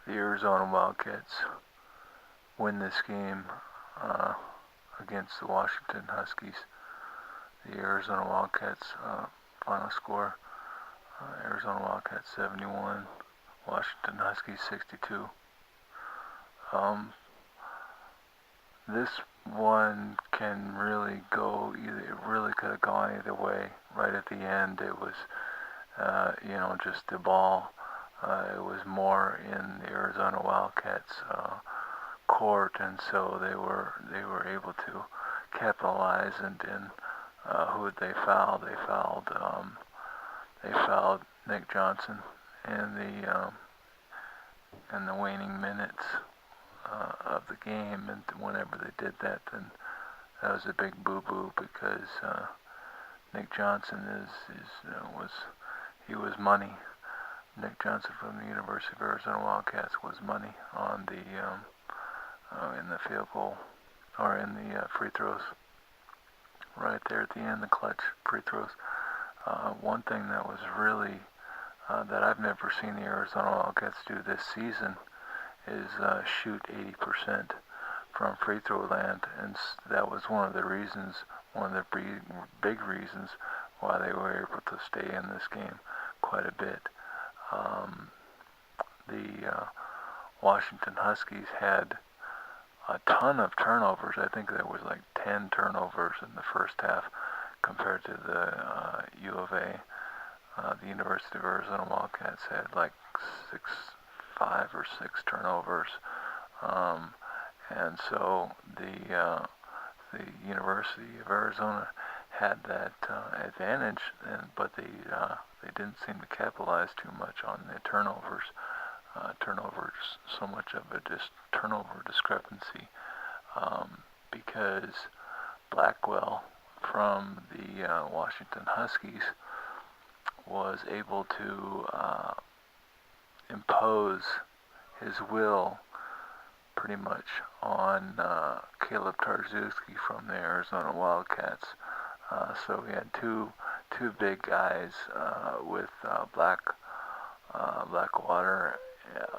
the Arizona Wildcats win this game against the Washington Huskies. The Arizona Wildcats final score, Arizona Wildcats 71, Washington Huskies 62. This one can really go either. It really could have gone either way. Right at the end, it was, just the ball. It was more in the Arizona Wildcats court, and so they were able to capitalize. And who would they foul? They fouled Nick Johnson in the waning minutes of the game, and whenever they did that, then that was a big boo-boo because Nick Johnson was money. Nick Johnson from the University of Arizona Wildcats was money on the in the field goal or in the free throws. Right there at the end, the clutch free throws. One thing that was really that I've never seen the Arizona Wildcats do this season is shoot 80% from free throw land, and that was one of the big reasons why they were able to stay in this game quite a bit. The Washington Huskies had a ton of turnovers. I think there was like 10 turnovers in the first half compared to the U of A. The University of Arizona Wildcats had like 5 or 6 turnovers, and so the University of Arizona had that advantage, but they didn't seem to capitalize too much on the turnovers. Turnovers, so much of it is turnover discrepancy, because Blackwell from the Washington Huskies was able to impose his will pretty much on Caleb Tarczewski from the Arizona Wildcats. So we had two big guys with Blackwater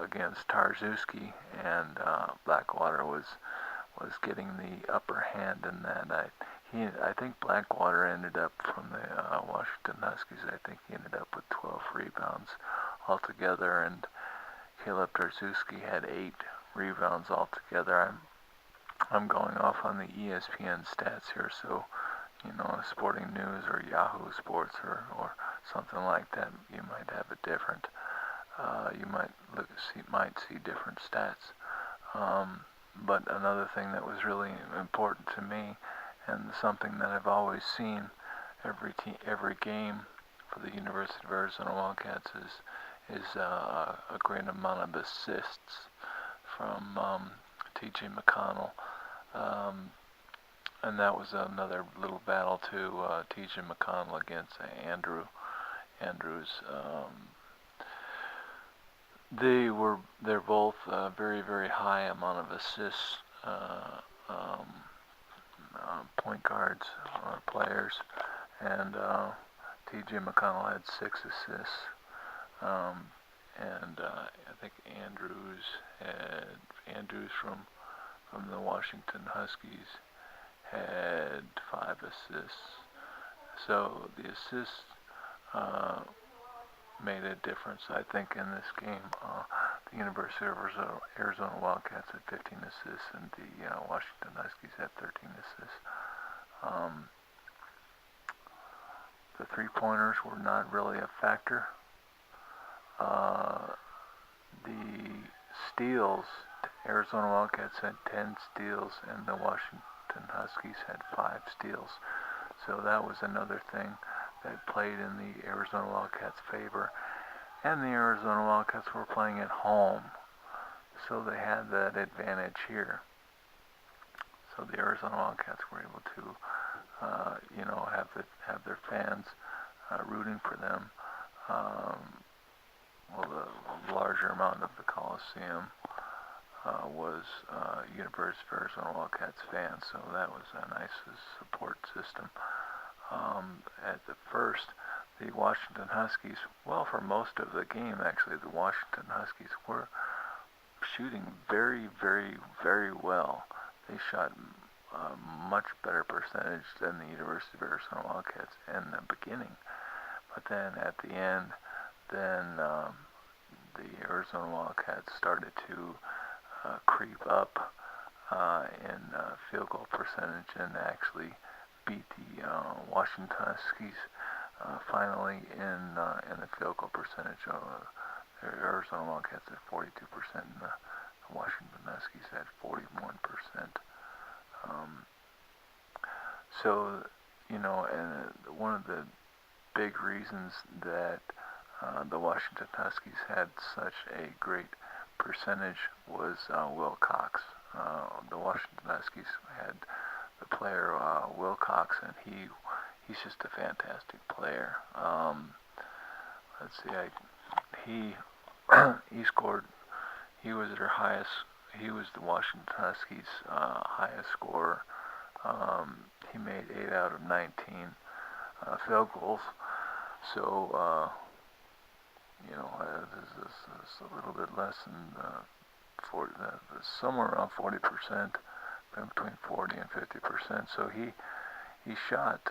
against Tarczewski, and Blackwater was getting the upper hand in that. I think Blackwater ended up from the Washington Huskies. I think he ended up with 12 rebounds altogether, and Caleb Tarczewski had 8 rebounds altogether. I'm going off on the ESPN stats here, so Sporting News or Yahoo Sports or something like that, you might have a different. You might see different stats. But another thing that was really important to me, and something that I've always seen every game for the University of Arizona Wildcats is a great amount of assists from T.J. McConnell. And that was another little battle too. T.J. McConnell against Andrews. They're both very, very high amount of assists, point guards or players, and T.J. McConnell had 6 assists, and I think Andrews from the Washington Huskies had 5 assists. So the assists made a difference, I think, in this game. The University of Arizona Wildcats had 15 assists, and the Washington Huskies had 13 assists. The three-pointers were not really a factor. The steals, Arizona Wildcats had 10 steals, and the Washington Huskies had 5 steals. So that was another thing that played in the Arizona Wildcats' favor. And the Arizona Wildcats were playing at home, so they had that advantage here. So the Arizona Wildcats were able to, have their fans rooting for them. The larger amount of the Coliseum was University of Arizona Wildcats fans, so that was a nice support system. At the first, the Washington Huskies, well, for most of the game, actually, the Washington Huskies were shooting very, very, very well. They shot a much better percentage than the University of Arizona Wildcats in the beginning. But then at the end, then the Arizona Wildcats started to creep up in field goal percentage and actually beat the Washington Huskies finally in the field goal percentage. The Arizona Wildcats at 42% and the Washington Huskies at 41%. So, and one of the big reasons that the Washington Huskies had such a great percentage was Will Cox. The Washington Huskies had the player Will Cox, and he's just a fantastic player. Let's see, he scored. He was their highest. He was the Washington Huskies' highest scorer. He made 8 out of 19 field goals. So this is a little bit less than 40, somewhere around 40%, between 40 and 50%. So he shot.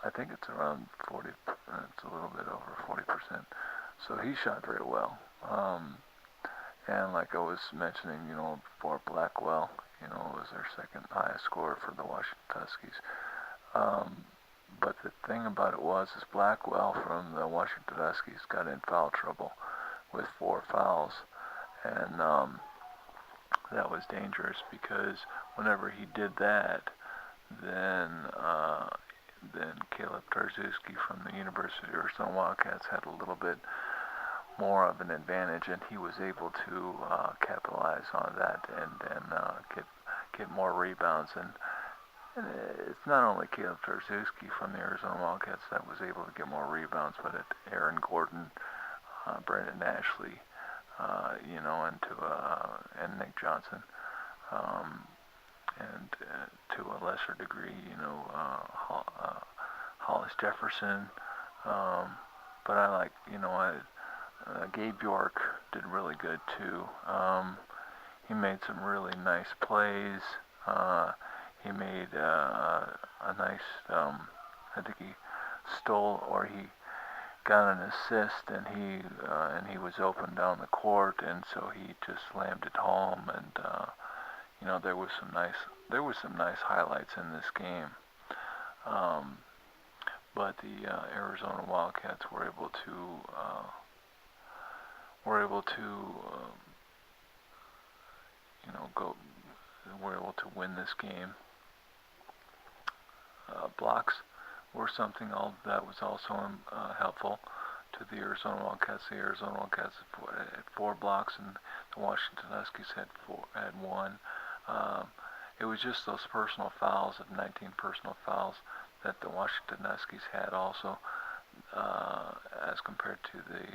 I think it's around 40. It's a little bit over 40%. So he shot very well. And like I was mentioning, before, Blackwell, was their second highest scorer for the Washington Huskies. But the thing about it was, is Blackwell from the Washington Huskies got in foul trouble with 4 fouls, and that was dangerous because whenever he did that, then Caleb Tarczewski from the University of Arizona Wildcats had a little bit more of an advantage, and he was able to capitalize on that and get more rebounds. And it's not only Caleb Tarczewski from the Arizona Wildcats that was able to get more rebounds, but Aaron Gordon, Brendan Ashley, and Nick Johnson, and to a lesser degree, Hollis-Jefferson. But I like, Gabe York did really good too. He made some really nice plays. He made a nice, I think he stole or he got an assist, and he was open down the court, and so he just slammed it home. And there was some nice highlights in this game. But the Arizona Wildcats were able to win this game. Blocks were something that was also helpful to the Arizona Wildcats. The Arizona Wildcats had 4 blocks, and the Washington Huskies had 1. It was just those personal fouls of 19 personal fouls that the Washington Huskies had also, as compared to the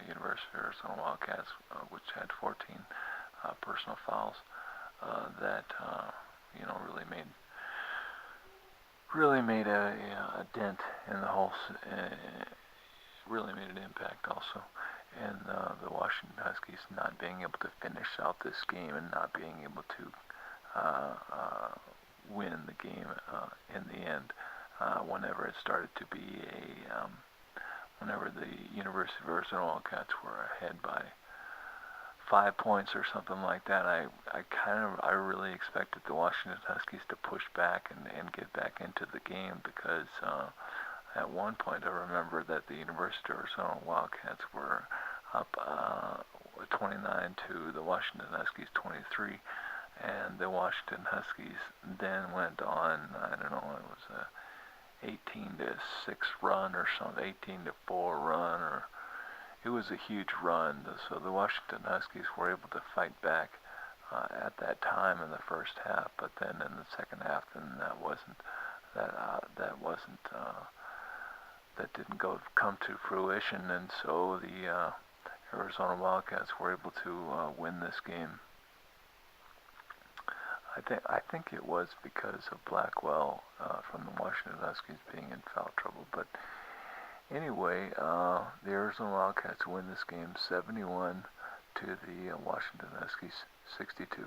University of Arizona Wildcats, which had 14 personal fouls. That really made a dent in the whole. Really made an impact also, and the Washington Huskies not being able to finish out this game and not being able to win the game in the end. Whenever it started to be whenever the University of Arizona Wildcats were ahead by 5 points or something like that, I really expected the Washington Huskies to push back and get back into the game, because at one point I remember that the University of Arizona Wildcats were up 29 to the Washington Huskies 23, and the Washington Huskies then went on, I don't know, it was a 18-6 run or something, 18-4 run, or it was a huge run. So the Washington Huskies were able to fight back at that time in the first half, but then in the second half, then that didn't come to fruition, and so the Arizona Wildcats were able to win this game. I think it was because of Blackwell from the Washington Huskies being in foul trouble. But anyway, the Arizona Wildcats win this game 71 to the Washington Huskies 62.